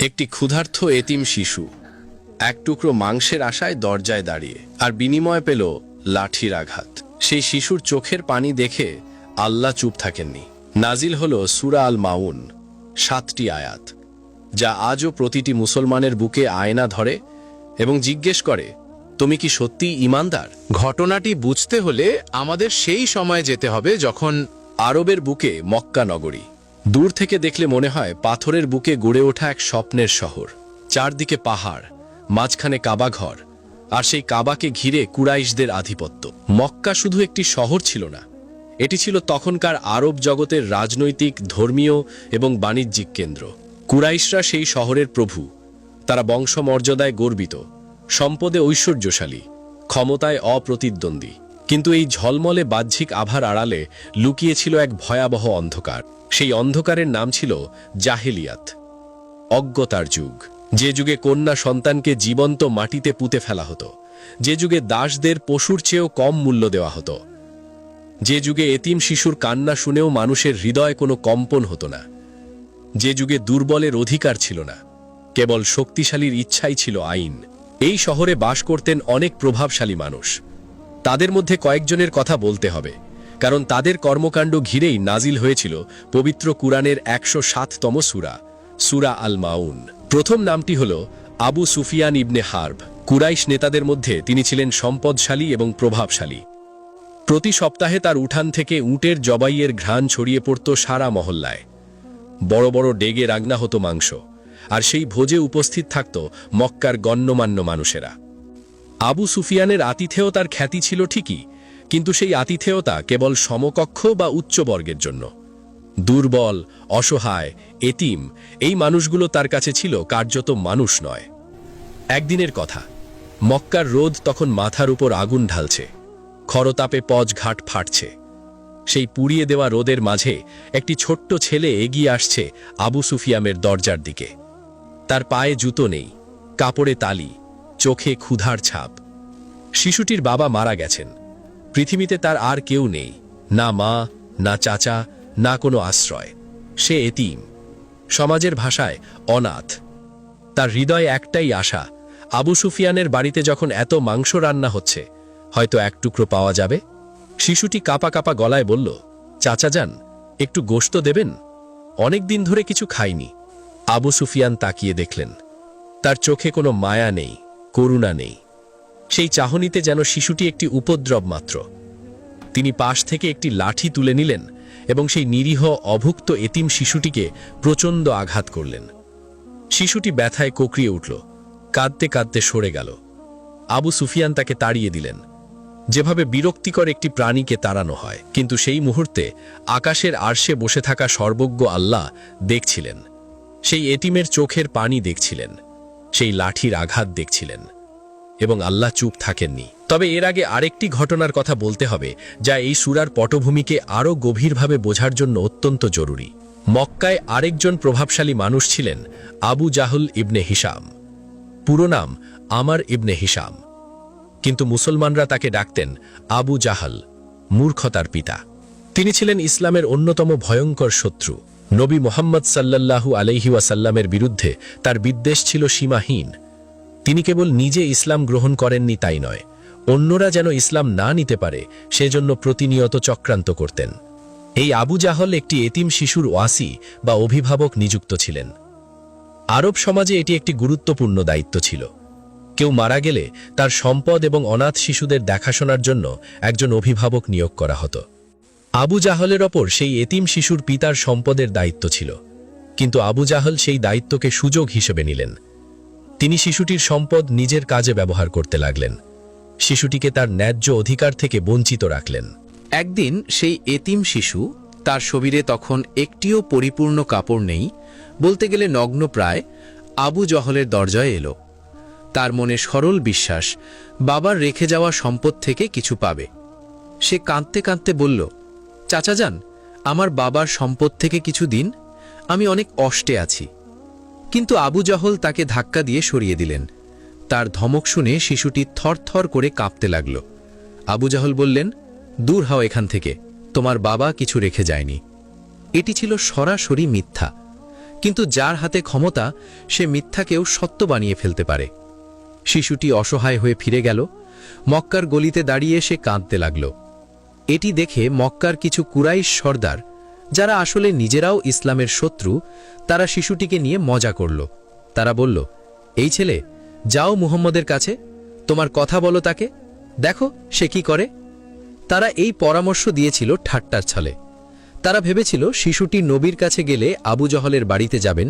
একটি ক্ষুধার্ত এতিম শিশু এক টুকরো মাংসের আশায় দরজায় দাঁড়িয়ে আর বিনিময় পেল লাঠির আঘাত। সেই শিশুর চোখের পানি দেখে আল্লাহ চুপ থাকেননি। নাজিল হলো সূরা আল মাউন 7টি আয়াত, যা আজও প্রতিটি মুসলমানের বুকে আয়না ধরে এবং জিজ্ঞেস করে, তুমি কি সত্যি ঈমানদার? ঘটনাটি বুঝতে হলে আমাদের সেই সময়ে যেতে হবে যখন আরবের বুকে মক্কা নগরী। দূর থেকে দেখলে মনে হয় পাথরের বুকে গড়ে ওঠা এক স্বপ্নের শহর। চারদিকে পাহাড়, মাঝখানে কাবা ঘর, আর সেই কাবাকে ঘিরে কুরাইশদের আধিপত্য। মক্কা শুধু একটি শহর ছিল না, এটি ছিল তখনকার আরব জগতের রাজনৈতিক, ধর্মীয় এবং বাণিজ্যিক কেন্দ্র। কুরাইশরা সেই শহরের প্রভু। তারা বংশমর্যাদায় গর্বিত, সম্পদে ঐশ্বর্যশালী, ক্ষমতায় অপ্রতিদ্বন্দ্বী। কিন্তু এই ঝলমলে বাহ্যিক আভার আড়ালে লুকিয়েছিল এক ভয়াবহ অন্ধকার। সেই অন্ধকারের নাম ছিল জাহেলিয়াত, অজ্ঞতার যুগ। যে যুগে কন্যা সন্তানকে জীবন্ত মাটিতে পুঁতে ফেলা হতো, যে যুগে দাসদের পশুর চেয়েও কম মূল্য দেওয়া হতো, যে যুগে এতিম শিশুর কান্না শুনেও মানুষের হৃদয় কোনো কম্পন হতো না, যে যুগে দুর্বলের অধিকার ছিল না, কেবল শক্তিশালীর ইচ্ছাই ছিল আইন। এই শহরে বাস করতেন অনেক প্রভাবশালী মানুষ। তাদের মধ্যে কয়েকজনের কথা বলতে হবে, কারণ তাদের কর্মকাণ্ড ঘিরেই নাজিল হয়েছিল পবিত্র কুরআনের 107তম সূরা, সূরা আল মাউন। প্রথম নামটি হল আবু সুফিয়ান ইবনে হার্ব। কুরাইশ নেতাদের মধ্যে তিনি ছিলেন সম্পদশালী এবং প্রভাবশালী। প্রতি সপ্তাহে তার উঠান থেকে উটের জবাইয়ের ঘ্রাণ ছড়িয়ে পড়ত সারা মহল্লায়। বড় বড় ডেগে রান্না হতো মাংস, আর সেই ভোজে উপস্থিত থাকত মক্কার গণ্যমান্য মানুষেরা। আবু সুফিয়ানের আতিথেয়তার খ্যাতি ছিল ঠিকই, কিন্তু সেই আতিথেয়তা কেবল সমকক্ষ বা উচ্চবর্গের জন্য। দুর্বল, অসহায়, এতিম এই মানুষগুলো তার কাছে ছিল কার্যত মানুষ নয়। একদিনের কথা, মক্কার রোদ তখন মাথার উপর আগুন ঢালছে, খরতাপে পজঘাট ফাটছে। সেই পুড়িয়ে দেওয়া রোদের মাঝে একটি ছোট্ট ছেলে এগিয়ে আসছে আবু সুফিয়ানের দরজার দিকে। তার পায়ে জুতো নেই, কাপড়ে তালি, চোখে ক্ষুধার ছাপ। শিশুটির বাবা মারা গেছেন। পৃথিবীতে তার আর কেউ নেই, না মা, না চাচা, না কোনো আশ্রয়। সে এতিম, সমাজের ভাষায় অনাথ। তার হৃদয়ে একটাই আশা, আবু সুফিয়ানের বাড়িতে যখন এত মাংস রান্না হচ্ছে, হয়তো এক টুকরো পাওয়া যাবে। শিশুটি কাঁপা কাঁপা গলায় বলল, চাচা যান, একটু গোশত দেবেন? অনেক দিন ধরে কিছু খাইনি। আবু সুফিয়ান তাকিয়ে দেখলেন, তার চোখে কোনো মায়া নেই, করুণা নেই। সেই চাহনিতে যেন শিশুটি একটি উপদ্রব মাত্র। তিনি পাশ থেকে একটি লাঠি তুলে নিলেন এবং সেই নিরীহ, অভুক্ত এতিম শিশুটিকে প্রচণ্ড আঘাত করলেন। শিশুটি ব্যথায় কোঁকড়িয়ে উঠল, কাঁদতে কাঁদতে সরে গেল। আবু সুফিয়ান তাকে তাড়িয়ে দিলেন, যেভাবে বিরক্তিকর একটি প্রাণীকে তাড়ানো হয়। কিন্তু সেই মুহূর্তে আকাশের আরশে বসে থাকা সর্বজ্ঞ আল্লাহ দেখছিলেন। সেই এতিমের চোখের পানি দেখছিলেন, সেই লাঠির আঘাত দেখছিলেন, এবং আল্লাহ চুপ থাকেননি। তবে এর আগে আরেকটি ঘটনার কথা বলতে হবে, যা এই সূরার পটভূমিকে আরও গভীরভাবে বোঝার জন্য অত্যন্ত জরুরি। মক্কায় আরেকজন প্রভাবশালী মানুষ ছিলেন আবু জাহল ইবনে হিশাম। পুরো নাম আমর ইবনে হিশাম, কিন্তু মুসলমানরা তাকে ডাকতেন আবু জাহল, মূর্খতার পিতা। তিনি ছিলেন ইসলামের অন্যতম ভয়ঙ্কর শত্রু। নবী মুহাম্মদ সাল্লাল্লাহু আলাইহি ওয়াসাল্লামের বিরুদ্ধে তার বিদ্বেষ ছিল সীমাহীন। তিনি কেবল নিজে ইসলাম গ্রহণ করেননি তাই নয়, অন্যরা যেন ইসলাম না নিতে পারে সেজন্য প্রতিনিয়ত চক্রান্ত করতেন। এই আবু জাহল একটি এতিম শিশুর ওয়াসি বা অভিভাবক নিযুক্ত ছিলেন। আরব সমাজে এটি একটি গুরুত্বপূর্ণ দায়িত্ব ছিল। কেউ মারা গেলে তার সম্পদ এবং অনাথ শিশুদের দেখাশোনার জন্য একজন অভিভাবক নিয়োগ করা হতো। আবু জাহলের ওপর সেই এতিম শিশুর পিতার সম্পদের দায়িত্ব ছিল, কিন্তু আবু জাহল সেই দায়িত্বকে সুযোগ হিসেবে নিলেন। তিনি শিশুটির সম্পদ নিজের কাজে ব্যবহার করতে লাগলেন, শিশুটিকে তার ন্যায্য অধিকার থেকে বঞ্চিত রাখলেন। একদিন সেই এতিম শিশু, তার শরীরে তখন একটিও পরিপূর্ণ কাপড় নেই, বলতে গেলে নগ্ন প্রায়, আবু জহলের দরজায় এলো। তার মনে সরল বিশ্বাস, বাবার রেখে যাওয়া সম্পদ থেকে কিছু পাবে। সে কাঁদতে কাঁদতে বলল, চাচা যান, আমার বাবার সম্পদ থেকে কিছু দিন, আমি অনেক কষ্টে আছি। কিন্তু আবু জহল তাকে ধাক্কা দিয়ে সরিয়ে দিলেন। তার ধমক শুনে শিশুটি থরথর করে কাঁপতে লাগল। আবু জাহল বললেন, দূর হও এখান থেকে, তোমার বাবা কিছু রেখে যায়নি। এটি ছিল সরাসরি মিথ্যা, কিন্তু যার হাতে ক্ষমতা সে মিথ্যাকেও সত্য বানিয়ে ফেলতে পারে। শিশুটি অসহায় হয়ে ফিরে গেল। মক্কার গলিতে দাঁড়িয়ে সে কাঁদতে লাগল। এটি দেখে মক্কার কিছু কুরাইশ সর্দার, যারা আসলে নিজেরাও ইসলামের শত্রু, তারা শিশুটিকে নিয়ে মজা করল। তারা বলল, এই ছেলে, যাও মুহাম্মদের কাছে, তোমার কথা বলো তাকে, দেখো সে কি করে। তারা এই পরামর্শ দিয়েছিল ঠাট্টার ছলে। তারা ভেবেছিল শিশুটি নবীর কাছে গেলে আবু জহলের বাড়িতে যাবেন,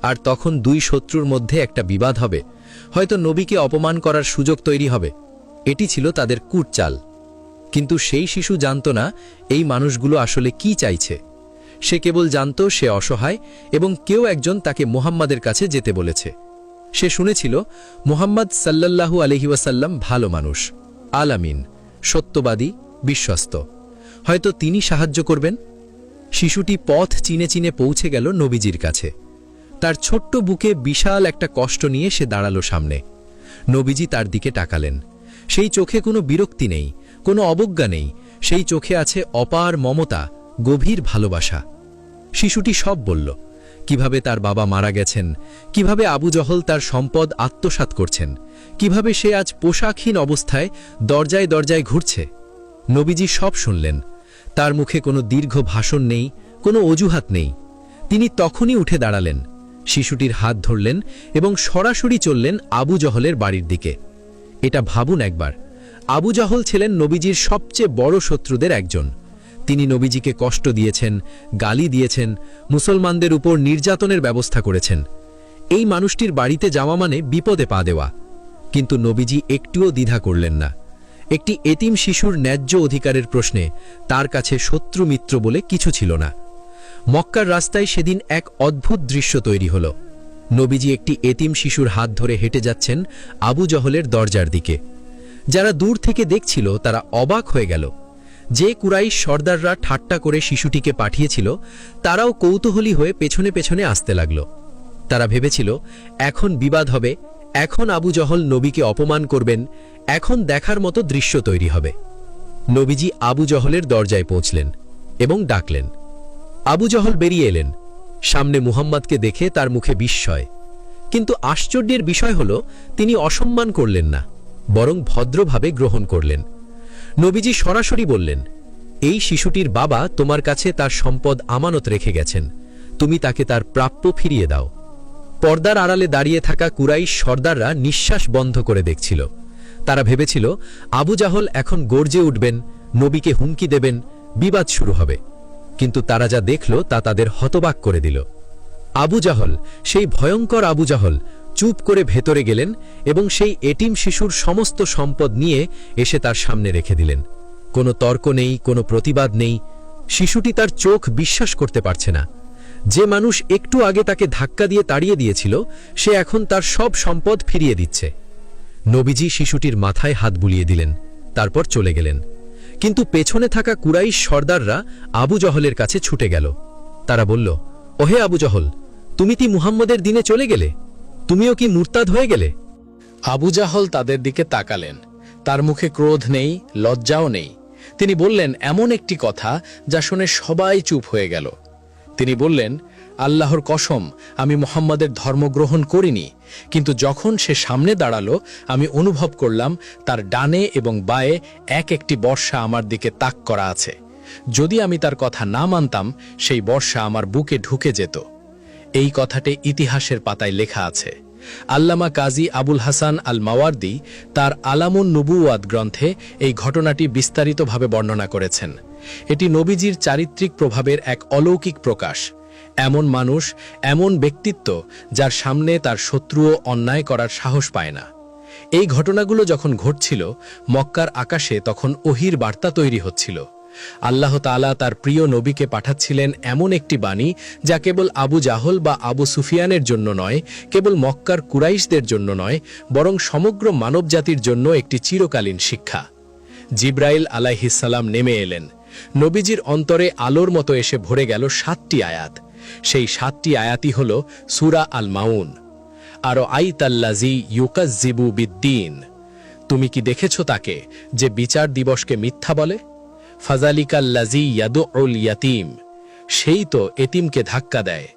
আর তখন দুই শত্রুর মধ্যে একটা বিবাদ হবে, হয়তো নবীকে অপমান করার সুযোগ তৈরি হবে। এটি ছিল তাদের কূটচাল। কিন্তু সেই শিশু জানত না এই মানুষগুলো আসলে কি চাইছে। সে কেবল জানত সে অসহায় এবং কেউ একজন তাকে মুহাম্মাদের কাছে যেতে বলেছে। সে শুনেছিল মুহাম্মদ সাল্লাল্লাহু আলাইহি ওয়াসাল্লাম ভালো মানুষ, আলামিন, সত্যবাদী, বিশ্বস্ত, হয়তো তিনি সাহায্য করবেন। শিশুটি পথ চিনে চিনে পৌঁছে গেল নবীজির কাছে। তার ছোট্ট বুকে বিশাল একটা কষ্ট নিয়ে সে দাঁড়ালো সামনে। নবীজি তার দিকে তাকালেন। সেই চোখে কোনো বিরক্তি নেই, কোনো অবজ্ঞা নেই, সেই চোখে আছে অপার মমতা, গভীর ভালোবাসা। শিশুটি সব বলল, কিভাবে তার বাবা মারা গেছেন, কিভাবে আবু জহল তার সম্পদ আত্মসাৎ করছেন, কিভাবে সে আজ পোশাকহীন অবস্থায় দরজায় দরজায় ঘুরছে। নবীজি সব শুনলেন। তার মুখে কোনো দীর্ঘ ভাষণ নেই, কোনো অজুহাত নেই। তিনি তখনই উঠে দাঁড়ালেন, শিশুটির হাত ধরলেন এবং সরাসরি চললেন আবু জহলের বাড়ির দিকে। এটা ভাবুন একবার, আবু জহল ছিলেন নবীজির সবচেয়ে বড় শত্রুদের একজন। তিনি নবীজিকে কষ্ট দিয়েছেন, গালি দিয়েছেন, মুসলমানদের উপর নির্যাতনের ব্যবস্থা করেছেন। এই মানুষটির বাড়িতে যাওয়া মানে বিপদে পা দেওয়া। কিন্তু নবীজি একটুও দ্বিধা করলেন না। একটি এতিম শিশুর ন্যায্য অধিকারের প্রশ্নে তার কাছে শত্রু মিত্র বলে কিছু ছিল না। মক্কার রাস্তায় সেদিন এক অদ্ভুত দৃশ্য তৈরি হল। নবীজি একটি এতিম শিশুর হাত ধরে হেঁটে যাচ্ছেন আবু জহলের দরজার দিকে। যারা দূর থেকে দেখছিল তারা অবাক হয়ে গেল। যে কুরাইশ সর্দাররা ঠাট্টা করে শিশুটিকে পাঠিয়েছিল, তারাও কৌতূহলী হয়ে পেছনে পেছনে আসতে লাগল। তারা ভেবেছিল এখন বিবাদ হবে, এখন আবু জহল নবীকে অপমান করবেন, এখন দেখার মতো দৃশ্য তৈরি হবে। নবীজি আবু জহলের দরজায় পৌঁছলেন এবং ডাকলেন। আবু জহল বেরিয়ে এলেন। সামনে মুহাম্মদকে দেখে তার মুখে বিস্ময়। কিন্তু আশ্চর্যের বিষয় হল তিনি অসম্মান করলেন না, বরং ভদ্রভাবে গ্রহণ করলেন। নবীজি সরাসরি বললেন, এই শিশুটির বাবা তোমার কাছে তার সম্পদ আমানত রেখে গেছেন, তুমি তাকে তার প্রাপ্য ফিরিয়ে দাও। পর্দার আড়ালে দাঁড়িয়ে থাকা কুরাইশ সর্দাররা নিঃশ্বাস বন্ধ করে দেখছিল। তারা ভেবেছিল আবু জাহল এখন গর্জে উঠবেন, নবীকে হুমকি দেবেন, বিবাদ শুরু হবে। কিন্তু তারা যা দেখল তা তাদের হতবাক করে দিল। আবু জাহল, সেই ভয়ঙ্কর আবু জাহল, চুপ করে ভেতরে গেলেন এবং সেই এটিম শিশুর সমস্ত সম্পদ নিয়ে এসে তার সামনে রেখে দিলেন। কোনো তর্ক নেই, কোনো প্রতিবাদ নেই। শিশুটি তার চোখ বিশ্বাস করতে পারছে না। যে মানুষ একটু আগে তাকে ধাক্কা দিয়ে তাড়িয়ে দিয়েছিল, সে এখন তার সব সম্পদ ফিরিয়ে দিচ্ছে। নবীজি শিশুটির মাথায় হাত বুলিয়ে দিলেন, তারপর চলে গেলেন। কিন্তু পেছনে থাকা কুরাইশ সর্দাররা আবু জহলের কাছে ছুটে গেল। তারা বলল, ওহে আবু জহল, তুমি কি মুহাম্মদের দিনে চলে গেলে? তুমিও কি মুরতাদ হয়ে গেলে? আবু জাহল তাদের দিকে তাকালেন। তার মুখে ক্রোধ নেই, লজ্জাও নেই। তিনি বললেন এমন একটি কথা যা শুনে সবাই চুপ হয়ে গেল। তিনি বললেন, আল্লাহর কসম, আমি মুহাম্মাদের ধর্ম গ্রহণ করিনি। কিন্তু যখন সে সামনে দাঁড়ালো, আমি অনুভব করলাম তার ডানে এবং বায়ে এক একটি বর্ষা আমার দিকে তাক করা আছে। যদি আমি তার কথা না মানতাম, সেই বর্ষা আমার বুকে ঢুকে যেত। এই কথাটি ইতিহাসের পাতায় লেখা আছে। আল্লামা কাজী আবুল হাসান আল মাওয়ার্দি তার আলামুন নুবুওয়াত গ্রন্থে এই ঘটনাটি বিস্তারিতভাবে বর্ণনা করেছেন। এটি নবীজির চারিত্রিক প্রভাবের এক অলৌকিক প্রকাশ। এমন মানুষ, এমন ব্যক্তিত্ব যার সামনে তার শত্রুও অন্যায় করার সাহস পায় না। এই ঘটনাগুলো যখন ঘটছিল, মক্কার আকাশে তখন ওহির বার্তা তৈরি হচ্ছিল। আল্লাহ তাআলা তার প্রিয় নবীকে পাঠাচ্ছিলেন এমন একটি বাণী যা কেবল আবু জাহল বা আবু সুফিয়ানের জন্য নয়, কেবল মক্কার কুরাইশদের জন্য নয়, বরং সমগ্র মানবজাতির জন্য একটি চিরকালীন শিক্ষা। জিব্রাইল আলাইহিসসালাম নেমে এলেন। নবীজির অন্তরে আলোর মতো এসে ভরে গেল 7টি আয়াত। সেই 7টি আয়াতই হল সূরা আল মাউন। আরো আইতাল্লাজি ইউকাজ্জিবু বিদ্দিন, তুমি কি দেখেছ তাকে যে বিচার দিবসকে মিথ্যা বলে? ফাজালিকাল্লাজি ইয়াদুউল ইয়াতীম, সেই তো এতিমকে ধাক্কা দেয়।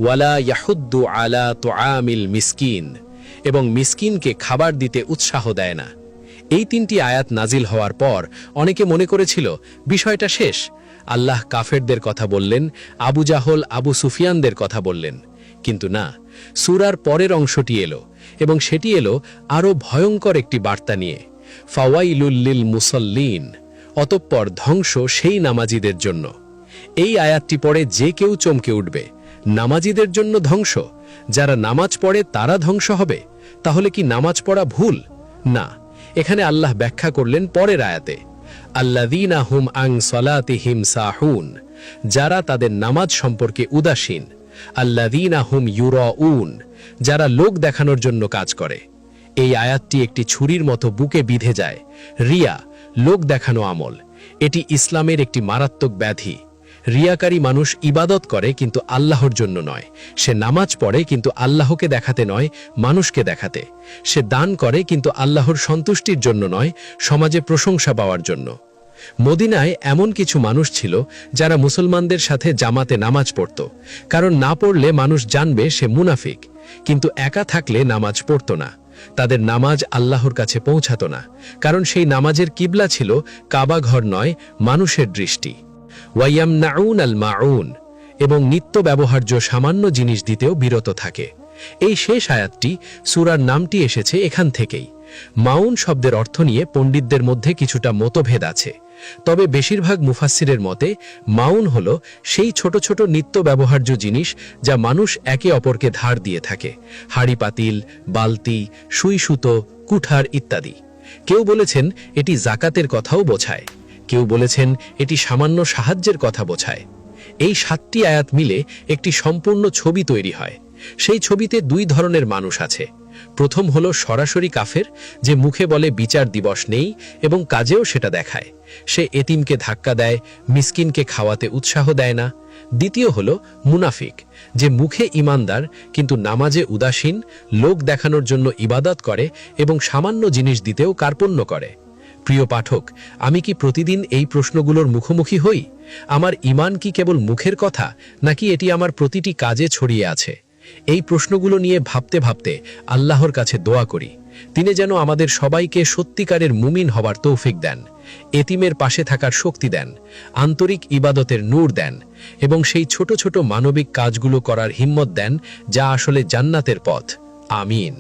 ওয়ালা ইয়াহুদ্দু আলা তুআমিল মিসকিন, এবং মিসকিনকে খাবার দিতে উৎসাহ দেয় না। এই 3টি আয়াত নাজিল হওয়ার পর অনেকে মনে করেছিল বিষয়টা শেষ। আল্লাহ কাফেরদের কথা বললেন, আবু জাহল, আবু সুফিয়ানদের কথা বললেন। কিন্তু না, সূরার পরের অংশটি এলো, এবং সেটি এলো আরও ভয়ঙ্কর একটি বার্তা নিয়ে। ফাওয়াইলুল লিল মুসাল্লিন, অতঃপর ধ্বংস সেই নামাজীদের জন্য। এই আয়াতটি পড়ে যে কেউ চমকে উঠবে। নামাজীদের জন্য ধ্বংস? যারা নামাজ পড়ে তারা ধ্বংস হবে? তাহলে কি নামাজ পড়া ভুল? না, এখানে আল্লাহ ব্যাখ্যা করলেন পরের আয়াতে, আল্লাযীনা হুম আন সলাতিহিম সাহুন, যারা তাদের নামাজ সম্পর্কে উদাসীন। আল্লাযীনা হুম ইউরাউন, যারা লোক দেখানোর জন্য কাজ করে। এই আয়াতটি একটি ছুরির মতো বুকে বিঁধে যায়। রিয়া, লোক দেখানো আমল, এটি ইসলামের একটি মারাত্মক ব্যাধি। রিয়াকারী মানুষ ইবাদত করে কিন্তু আল্লাহর জন্য নয়। সে নামাজ পড়ে কিন্তু আল্লাহকে দেখাতে নয়, মানুষকে দেখাতে। সে দান করে কিন্তু আল্লাহর সন্তুষ্টির জন্য নয়, সমাজে প্রশংসা পাওয়ার জন্য। মদিনায় এমন কিছু মানুষ ছিল যারা মুসলমানদের সাথে জামাতে নামাজ পড়ত, কারণ না পড়লে মানুষ জানবে সে মুনাফিক। কিন্তু একা থাকলে নামাজ পড়ত না। তাদের নামাজ আল্লাহর কাছে পৌঁছাত না, কারণ সেই নামাজের কিবলা ছিল কাবা ঘর নয়, মানুষের দৃষ্টি। ওয়ায়ামনাউন আল মাউন, এবং নিত্য ব্যবহার্য সামান্য জিনিস দিতেও বিরত থাকে। এই শেষ আয়াতটি, সূরার নামটি এসেছে এখান থেকেই। মাউন শব্দের অর্থ নিয়ে পণ্ডিতদের মধ্যে কিছুটা মতভেদ আছে, তবে বেশিরভাগ মুফাসসিরের মতে মাউন হল সেই ছোট ছোট নিত্য ব্যবহার্য জিনিস যা মানুষ একে অপরকে ধার দিয়ে থাকে। হাঁড়ি পাতিল, বালতি, সুই সুতো, কুঠার ইত্যাদি। কেউ বলেছেন এটি জাকাতের কথাও বোঝায়, কেউ বলেছেন এটি সামান্য সাহায্যের কথা বোঝায়। এই 7টি আয়াত মিলে একটি সম্পূর্ণ ছবি তৈরি হয়। সেই ছবিতে 2 ধরনের মানুষ আছে। প্রথম হলো সরাসরি কাফের, যে মুখে বলে বিচার দিবস নেই এবং কাজেও সেটা দেখায়। সে এতিমকে ধাক্কা দেয়, মিসকিনকে খাওয়াতে উৎসাহ দেয় না। দ্বিতীয় হলো মুনাফিক, যে মুখে ইমানদার কিন্তু নামাজে উদাসীন, লোক দেখানোর জন্য ইবাদত করে এবং সামান্য জিনিস দিতেও কার্পণ্য করে। প্রিয় পাঠক, আমি কি প্রতিদিন এই প্রশ্নগুলোর মুখোমুখি হই? আমার ঈমান কি কেবল মুখের কথা, নাকি এটি আমার প্রতিটি কাজে ছড়িয়ে আছে? এই প্রশ্নগুলো নিয়ে ভাবতে ভাবতে আল্লাহর কাছে দোয়া করি, তিনি যেন আমাদের সবাইকে সত্যিকারের মুমিন হবার তৌফিক দেন, এতিমের পাশে থাকার শক্তি দেন, আন্তরিক ইবাদতের নূর দেন, এবং সেই ছোট ছোট মানবিক কাজগুলো করার হিম্মত দেন যা আসলে জান্নাতের পথ। আমিন।